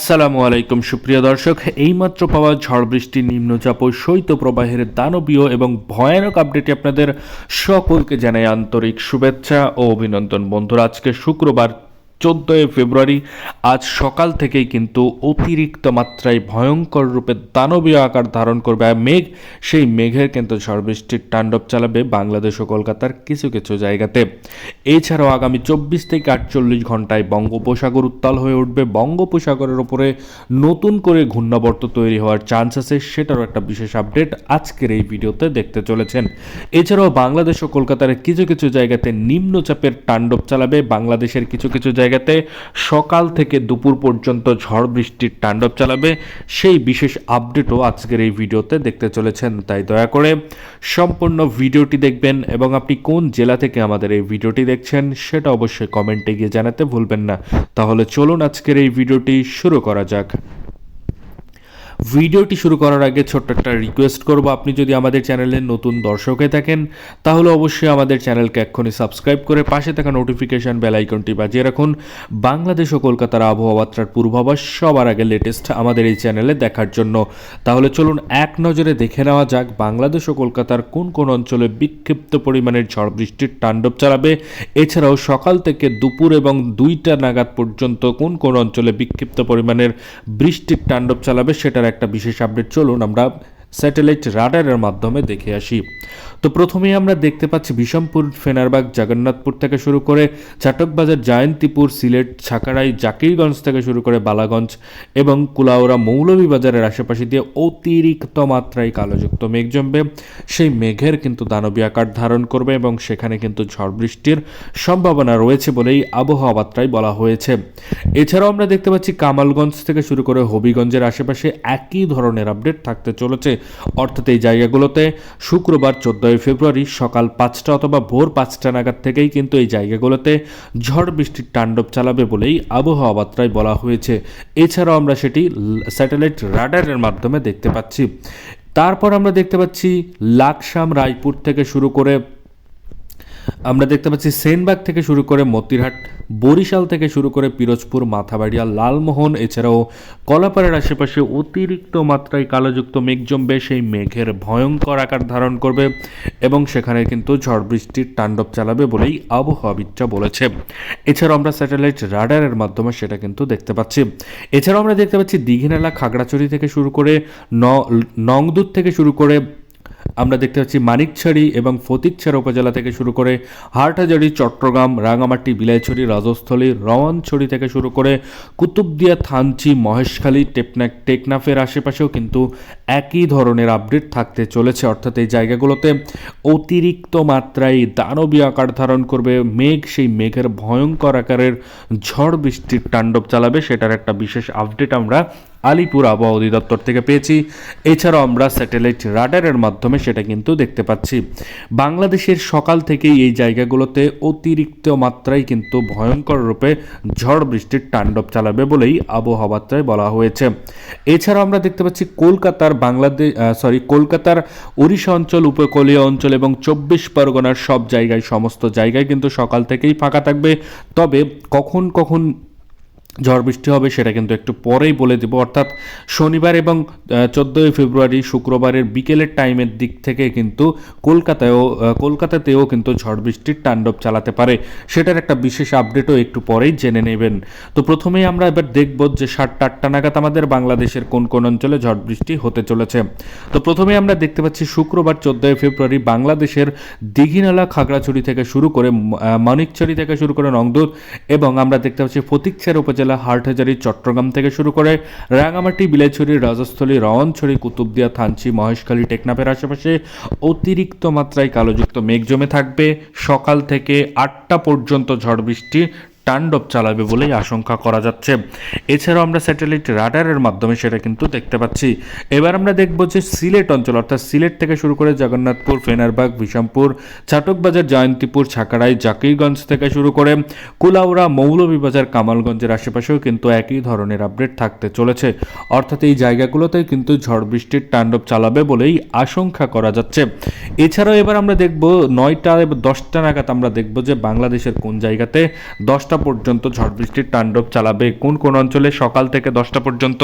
আসসালামু আলাইকুম সুপ্রিয় দর্শক, এইমাত্র পাওয়া ঝড় বৃষ্টি, নিম্নচাপ ও শৈত্যপ্রবাহের দানবীয় এবং ভয়ানক আপডেটে আপনাদের সকলকে জানাই আন্তরিক শুভেচ্ছা ও অভিনন্দন। বন্ধুরা, আজকে শুক্রবার 14 ফেব্রুয়ারি। আজ সকাল থেকেই কিন্তু অতিরিক্ত মাত্রায় ভয়ঙ্কর রূপে দানবীয় আকার ধারণ করবে মেঘ। সেই মেঘের কিন্তু ঝড় বৃষ্টির তাণ্ডব চালাবে বাংলাদেশ ও কলকাতার কিছু কিছু জায়গাতে। এছাড়াও আগামী 24 থেকে 48 ঘন্টায় বঙ্গোপসাগর উত্তাল হয়ে উঠবে। বঙ্গোপসাগরের উপরে নতুন করে ঘূর্ণাবর্ত তৈরি হওয়ার চান্স আছে, সেটারও একটা বিশেষ আপডেট আজকের এই ভিডিওতে দেখতে চলেছেন। এছাড়াও বাংলাদেশ ও কলকাতার কিছু কিছু জায়গাতে নিম্নচাপের তাণ্ডব চালাবে। বাংলাদেশের কিছু কিছু জায়গাতে সকাল থেকে দুপুর পর্যন্ত ঝড় বৃষ্টির তাণ্ডব চালাবে। সেই বিশেষ আপডেটও আজকের এই ভিডিওতে দেখতে চলেছেন, তাই দয়া করে সম্পূর্ণ ভিডিওটি দেখবেন এবং আপনি কোন জেলা থেকে আমাদের এই ভিডিওটি দেখছেন সেটা অবশ্যই কমেন্টে গিয়ে জানাতে ভুলবেন না। তাহলে চলুন আজকের এই ভিডিওটি শুরু করা যাক। ভিডিওটি শুরু করার আগে ছোট্ট একটা রিকোয়েস্ট করব, আপনি যদি আমাদের চ্যানেলের নতুন দর্শক হয়ে থাকেন তাহলে অবশ্যই আমাদের চ্যানেলকে এক্ষুনি সাবস্ক্রাইব করে পাশে থাকা নোটিফিকেশন বেল আইকনটি বাজিয়ে রাখুন। বাংলাদেশ ও কলকাতার আবহাওয়া বার্তার পূর্বাভাস সবার আগে লেটেস্ট আমাদের এই চ্যানেলে দেখার জন্য। তাহলে চলুন এক নজরে দেখে নেওয়া যাক বাংলাদেশ ও কলকাতার কোন কোন অঞ্চলে বিক্ষিপ্ত পরিমাণের ঝড় বৃষ্টির তাণ্ডব চালাবে। এছাড়াও সকাল থেকে দুপুর এবং 2টা নাগাদ পর্যন্ত কোন কোন অঞ্চলে বিক্ষিপ্ত পরিমাণের বৃষ্টির তাণ্ডব চালাবে সেটার একটা বিশেষ আপডেট চলুন আমরা স্যাটেলাইট রাডারের মাধ্যমে দেখে আসি। তো প্রথমেই আমরা দেখতে পাচ্ছি বিষমপুর, ফেনারবাগ, জগন্নাথপুর থেকে শুরু করে চাটকবাজার, জয়ন্তীপুর, সিলেট, ছাকাড়াই, জাকিরগঞ্জ থেকে শুরু করে বালাগঞ্জ এবং কুলাউড়া, মৌলভীবাজারের আশেপাশে দিয়ে অতিরিক্ত মাত্রায় কালোযুক্ত মেঘ জমবে। সেই মেঘের কিন্তু দানবীয় আকার ধারণ করবে এবং সেখানে কিন্তু ঝড় বৃষ্টির সম্ভাবনা রয়েছে বলেই আবহাওয়া বার্তায় বলা হয়েছে। এছাড়াও আমরা দেখতে পাচ্ছি কামালগঞ্জ থেকে শুরু করে হবিগঞ্জের আশেপাশে একই ধরনের আপডেট থাকতে চলেছে। অর্থাৎ এই জায়গাগুলোতে শুক্রবার 14 ফেব্রুয়ারি সকাল 5টা অথবা ভোর 5টা নাগাদ থেকেই কিন্তু এই জায়গাগুলোতে ঝড় বৃষ্টির তাণ্ডব চালাবে বলেই আবহাওয়া বার্তায় বলা হয়েছে। এছাড়াও আমরা সেটি স্যাটেলাইট রাডারের মাধ্যমে দেখতে পাচ্ছি। তারপর আমরা দেখতে পাচ্ছি লাকসাম, রায়পুর থেকে শুরু করে আমরা দেখতে পাচ্ছি সেনবাগ থেকে শুরু করে মতিরহাট, বরিশাল থেকে শুরু করে পিরোজপুর, মাথাবাড়িয়া, লালমোহন, এছাড়াও কলাপাড়ার আশেপাশে অতিরিক্ত মাত্রায় কালোযুক্ত মেঘ জমবে। সেই মেঘের ভয়ঙ্কর আকার ধারণ করবে এবং সেখানে কিন্তু ঝড় বৃষ্টির তাণ্ডব চালাবে বলেই আবহাওয়াবিদরা বলেছে। এছাড়াও আমরা স্যাটেলাইট রাডারের মাধ্যমে সেটা কিন্তু দেখতে পাচ্ছি। এছাড়াও আমরা দেখতে পাচ্ছি দীঘিনালা, খাগড়াছড়ি থেকে শুরু করে নংদুর থেকে শুরু করে আমরা দেখতে পাচ্ছি মানিকছড়ি এবং ফতিকছড়া উপজেলা থেকে শুরু করে হাটহাজারী, চট্টগ্রাম, রাঙামাটি, বিলাইছড়ি, রাজস্থলী, রওয়ানছড়ি থেকে শুরু করে কুতুবদিয়া, থানচি, মহেশখালী, টেকনাফের আশেপাশেও কিন্তু একই ধরনের আপডেট থাকতে চলেছে। অর্থাৎ এই জায়গাগুলোতে অতিরিক্ত মাত্রায় দানবীয় আকার ধারণ করবে মেঘ। সেই মেঘের ভয়ঙ্কর আকারের ঝড় বৃষ্টির তাণ্ডব চালাবে, সেটার একটা বিশেষ আপডেট আমরা আলিপুর আবহাওয়া অধিদপ্তর থেকে পেয়েছি। এছাড়াও আমরা স্যাটেলাইট রাডারের মাধ্যমে সেটা কিন্তু দেখতে পাচ্ছি। বাংলাদেশের সকাল থেকেই এই জায়গাগুলোতে অতিরিক্ত মাত্রায় কিন্তু ভয়ঙ্কর রূপে ঝড় বৃষ্টির তাণ্ডব চালাবে বলেই আবহাওয়া বার্তায় বলা হয়েছে। এছাড়াও আমরা দেখতে পাচ্ছি কলকাতার ওড়িশা অঞ্চল, উপকূলীয় অঞ্চল এবং 24 পরগনার সব জায়গায়, সমস্ত জায়গায় কিন্তু সকাল থেকেই ফাঁকা থাকবে। তবে কখন কখন ঝড় বৃষ্টি হবে সেটা কিন্তু একটু পরেই বলে দেব। অর্থাৎ শনিবার এবং 14 ফেব্রুয়ারি শুক্রবারের বিকেলের টাইমের দিক থেকে কিন্তু কলকাতাতেও কিন্তু ঝড় বৃষ্টির তাণ্ডব চালাতে পারে, সেটার একটা বিশেষ আপডেটও একটু পরেই জেনে নেবেন। তো প্রথমেই আমরা এবার দেখব যে 7টা 8টা নাগাদ আমাদের বাংলাদেশের কোন কোন অঞ্চলে ঝড় বৃষ্টি হতে চলেছে। তো প্রথমেই আমরা দেখতে পাচ্ছি শুক্রবার 14 ফেব্রুয়ারি বাংলাদেশের দীঘিনালা, খাগড়াছড়ি থেকে শুরু করে মানিকছড়ি থেকে শুরু করে নংদুর এবং আমরা দেখতে পাচ্ছি ফতিকছড়া উপজেলা, হাটহাজারী, চট্টগ্রাম থেকে শুরু করে রাঙামাটি, বিলাইছড়ি, রাজস্থলী, রওয়ানছড়ি, কুতুবদিয়া, থানচি, মহেশখালী, টেকনাফের আশেপাশে অতিরিক্ত মাত্রায় কালোযুক্ত মেঘ জমে থাকবে। সকাল থেকে 8টা পর্যন্ত ঝড় বৃষ্টি তাণ্ডব চালাবে বলেই আশঙ্কা করা যাচ্ছে। এছাড়াও আমরা স্যাটেলাইট রাডারের মাধ্যমে সেটা কিন্তু দেখতে পাচ্ছি। এবার আমরা দেখব যে সিলেট অঞ্চল, অর্থাৎ সিলেট থেকে শুরু করে জগন্নাথপুর, ফেনারবাগ, বিষমপুর, চাটকবাজার, জয়ন্তীপুর, ছাকাড়াই, জাকিরগঞ্জ থেকে শুরু করে কুলাউড়া, মৌলভীবাজার, কামালগঞ্জের আশেপাশেও কিন্তু একই ধরনের আপডেট থাকতে চলেছে। অর্থাৎ এই জায়গাগুলোতে কিন্তু ঝড় বৃষ্টির তাণ্ডব চালাবে বলেই আশঙ্কা করা যাচ্ছে। এছাড়াও এবার আমরা দেখব 9টা এবং 10টা নাগাদ আমরা দেখব যে বাংলাদেশের কোন জায়গাতে 10টা 10টা পর্যন্ত ঝড় বৃষ্টির তাণ্ডব চালাবে। কোন কোন অঞ্চলে সকাল থেকে 10টা পর্যন্ত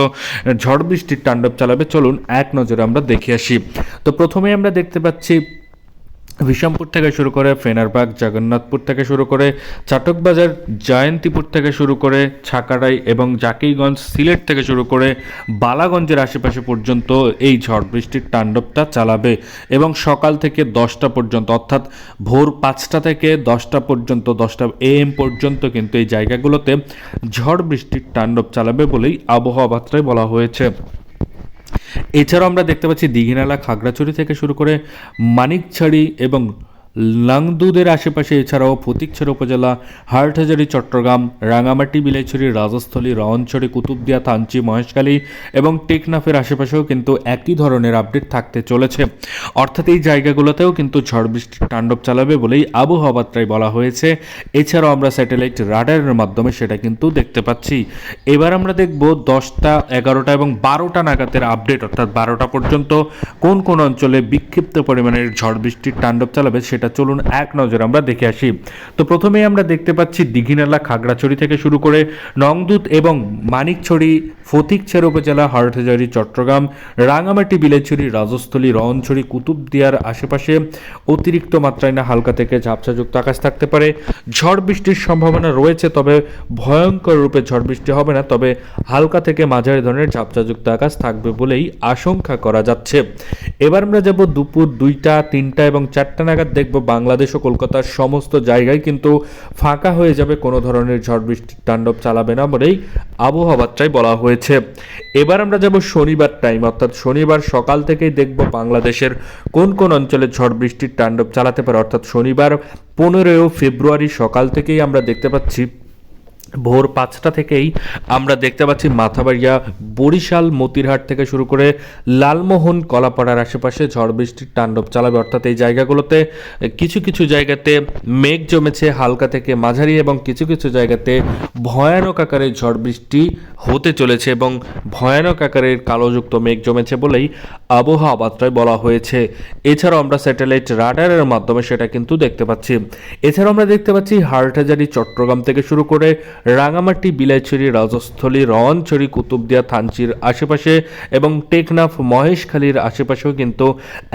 ঝড় বৃষ্টির তাণ্ডব চালাবে চলুন এক নজরে আমরা দেখে আসি। তো প্রথমেই আমরা দেখতে পাচ্ছি বিশামপুর থেকে শুরু করে ফেনারবাগ, জগন্নাথপুর থেকে শুরু করে চাটকবাজার, জয়ন্তীপুর থেকে শুরু করে ছাকাড়াই এবং জাকিগঞ্জ, সিলেট থেকে শুরু করে বালাগঞ্জের আশেপাশে পর্যন্ত এই ঝড় বৃষ্টির তাণ্ডবটা চালাবে এবং সকাল থেকে 10টা পর্যন্ত অর্থাৎ ভোর 5টা থেকে 10টা পর্যন্ত 10টা AM পর্যন্ত কিন্তু এই জায়গাগুলোতে ঝড় বৃষ্টির তাণ্ডব চালাবে বলেই আবহাওয়া বার্তায় বলা হয়েছে। এছাড়াও আমরা দেখতে পাচ্ছি দীঘিনালা, খাগড়াছড়ি থেকে শুরু করে মানিকছড়ি এবং লাংদুদের আশেপাশে, এছাড়াও ফটিকছড়ি উপজেলা, হাটহাজারী, চট্টগ্রাম, রাঙামাটি, বিলাইছড়ি, রাজস্থলী, রওয়ানছড়ি, কুতুবদিয়া, থানচি, মহেশখালী এবং টেকনাফের আশেপাশেও কিন্তু একই ধরনের আপডেট থাকতে চলেছে। অর্থাৎ এই জায়গাগুলোতেও কিন্তু ঝড় বৃষ্টির তাণ্ডব চালাবে বলেই আবহাওয়া বার্তায় বলা হয়েছে। এছাড়াও আমরা স্যাটেলাইট রাডারের মাধ্যমে সেটা কিন্তু দেখতে পাচ্ছি। এবার আমরা দেখব 10টা, 11টা এবং 12টা নাগাদের আপডেট, অর্থাৎ 12টা পর্যন্ত কোন কোন অঞ্চলে বিক্ষিপ্ত পরিমাণের ঝড় বৃষ্টির তাণ্ডব চালাবে সেটা চলুন এক নজর আমরা দেখে আসি। তো প্রথমেই আমরা দেখতে পাচ্ছি দীঘিনালা, খাগড়াছড়ি থেকে শুরু করে নংদুত এবং মানিকছড়ি, ফটিকছড়ি উপজেলা, হাটহাজারী, চট্টগ্রাম, রাঙামাটি, বিলাইছড়ি, রাজস্থলী, রওয়ানছড়ি, কুতুবদিয়ার আশেপাশে অতিরিক্ত মাত্রায় না হালকা থেকে ঝাপসাযুক্ত আকাশ থাকতে পারে। ঝড় বৃষ্টির সম্ভাবনা রয়েছে, তবে ভয়ঙ্কর রূপে ঝড় বৃষ্টি হবে না, তবে হালকা থেকে মাঝারি ধরনের ঝাপসাযুক্ত আকাশ থাকবে বলেই আশঙ্কা করা যাচ্ছে। এবার আমরা যাব দুপুর 2টা, 3টা এবং 4টা নাগাদ দেখব বাংলাদেশ ও কলকাতার সমস্ত জায়গায় কিন্তু ফাঁকা হয়ে যাবে, কোনো ধরনের ঝড় বৃষ্টির তাণ্ডব চালাবে না বলেই আবহাওয়া বার্তায় বলা হয়েছে। এবার আমরা যাব শনিবার টাইম, অর্থাৎ শনিবার সকাল থেকেই দেখব বাংলাদেশের কোন কোন অঞ্চলে ঝড় বৃষ্টির তাণ্ডব চালাতে পারে। অর্থাৎ শনিবার 15 ফেব্রুয়ারি সকাল থেকেই আমরা দেখতে পাচ্ছি ভোর 5টা থেকেই আমরা দেখতে পাচ্ছি মাথাবাড়িয়া, বরিশাল, মতিরহাট থেকে শুরু করে লালমোহন, কলাপাড়ার আশেপাশে ঝড় বৃষ্টির তাণ্ডব চালাবে। অর্থাৎ এই জায়গাগুলোতে কিছু কিছু জায়গাতে মেঘ জমেছে হালকা থেকে মাঝারি এবং কিছু কিছু জায়গাতে ভয়ানক আকারের ঝড় বৃষ্টি হতে চলেছে এবং ভয়ানক আকারের কালোযুক্ত মেঘ জমেছে বলেই আবহাওয়া বার্তায় বলা হয়েছে। এছাড়াও আমরা স্যাটেলাইট রাডারের মাধ্যমে সেটা কিন্তু দেখতে পাচ্ছি। এছাড়াও আমরা দেখতে পাচ্ছি হাটহাজারী, চট্টগ্রাম থেকে শুরু করে রাঙামাটি, বিলাইছড়ি, রাজস্থলী, রওয়ানছড়ি, কুতুবদিয়া, থানচির আশেপাশে এবং টেকনাফ, মহেশখালীর আশেপাশেও কিন্তু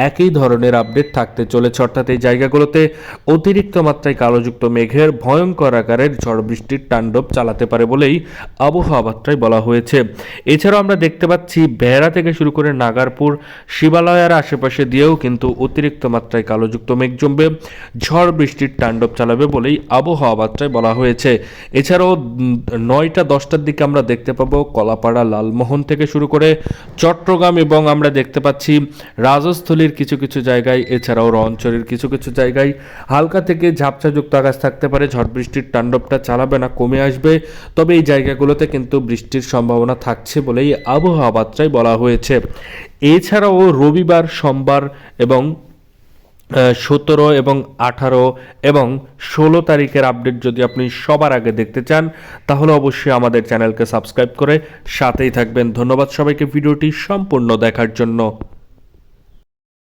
একই ধরনের আপডেট থাকতে চলেছে। অর্থাৎ এই জায়গাগুলোতে অতিরিক্ত মাত্রায় কালোযুক্ত মেঘের ভয়ঙ্কর আকারের ঝড় বৃষ্টির তাণ্ডব চালাতে পারে বলেই আবহাওয়া বার্তায় বলা হয়েছে। এছাড়াও আমরা দেখতে পাচ্ছি বেহারা থেকে শুরু করে নাগারপুর, শিবালয়ের আশেপাশে দিয়েও কিন্তু অতিরিক্ত মাত্রায় কালোযুক্ত মেঘ জমবে, ঝড় বৃষ্টির তাণ্ডব চালাবে বলেই আবহাওয়া বার্তায় বলা হয়েছে। এছাড়াও 9টা 10টার দিকে আমরা দেখতে পাবো কলাপাড়া, লালমোহন থেকে শুরু করে চট্টগ্রাম এবং আমরা দেখতে পাচ্ছি রাজস্থলীর কিছু কিছু জায়গায়, এছাড়াও রওয়ানছড়ির কিছু কিছু জায়গায় হালকা থেকে ঝাপসাযুক্ত আকাশ থাকতে পারে। ঝড় বৃষ্টির তাণ্ডবটা চালাবে না, কমে আসবে, তবে এই জায়গাগুলোতে কিন্তু বৃষ্টির সম্ভাবনা থাকছে বলেই আবহাওয়া বার্তায় বলা হয়েছে। এছাড়াও রবিবার, সোমবার এবং 17 এবং 18 এবং 16 তারিখের আপডেট যদি আপনি সবার আগে দেখতে চান তাহলে অবশ্যই আমাদের চ্যানেলকে সাবস্ক্রাইব করে সাথেই থাকবেন। ধন্যবাদ সবাইকে ভিডিওটি সম্পূর্ণ দেখার জন্য।